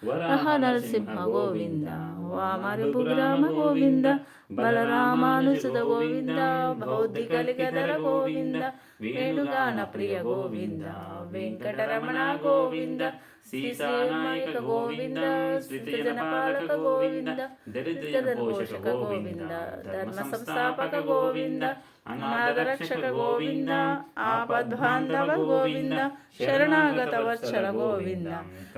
వరాహ నరసింహ గోవింద వామరిపుగ్రామ గోవింద బలరామానుసుత గోవింద బౌద్ధి కలిగదర గోవింద వేణుగాన ప్రియ గోవింద వెంకటరమణ గోవింద సీతానాయక గోవింద శ్రీజనపాలక గోవింద దరిద్ర పోషక గోవింద ధర్మ సంస్థాపక గోవింద అనాథరక్షక గోవింద ఆపద్బాంధవ గోవింద శరణాగత వత్సల గోవింద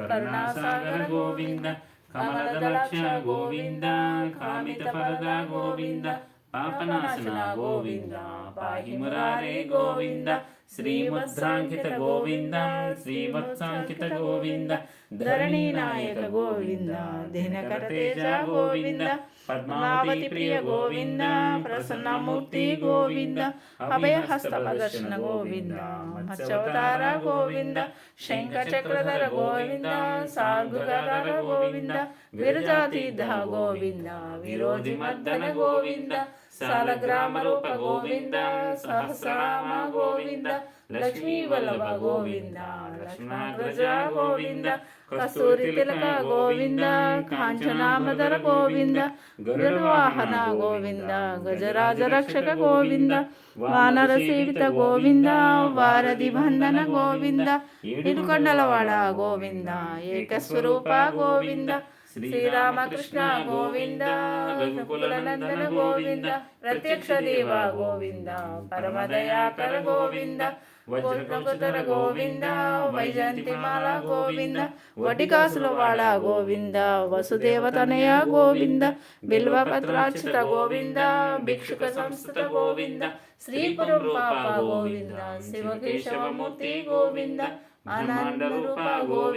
కరుణాసాగర గోవింద కమలదళాక్ష గోవింద కామిత ఫలద గోవింద పాపనాశన గోవింద పాహి మురారే గోవింద శ్రీవత్సాంకిత గోవింద శ్రీవత్సాంకిత గోవింద ధరణీ నాయక గోవింద దినకర తేజ గోవింద పద్మావతి ప్రియ గోవింద ప్రసన్నమూర్తి గోవింద అభయహస్త ప్రదర్శన గోవింద మత్స్యావతార గోవింద శంఖచక్రధర గోవింద సార్గుగధర గోవింద విరజాతీర్థ గోవింద విరోధి మర్దన గోవింద సాలగ్రామ రూప గోవింద సహస్రనామ గోవింద లక్ష్మీ వల్లభ గోవింద లక్ష్మణాగ్రజ గోవింద కస్తూరి తిలక గోవింద కాంచనామధర గోవింద గరుడవాహన గోవింద గజరాజ రక్షక గోవింద వానర సేవిత గోవింద వారధి బంధన గోవింద ఇరుకొండలవాడ గోవింద ఏకస్వరూప గోవింద శ్రీరామకృష్ణ గోవింద రఘుకులనందన గోవింద ప్రత్యక్ష దేవ గోవింద పరమదయాకర గోవింద వజ్రకుతర గోవింద వైజయంతిమాల గోవింద వటికాసులవాడ గోవింద వసుదేవతనయ గోవింద బిల్వపత్రాచ్యుత గోవింద భిక్షుక సంస్థ గోవింద శ్రీపురం పాప గోవింద శివకేశవమూర్తి గోవింద ఆనంద రూప గోవింద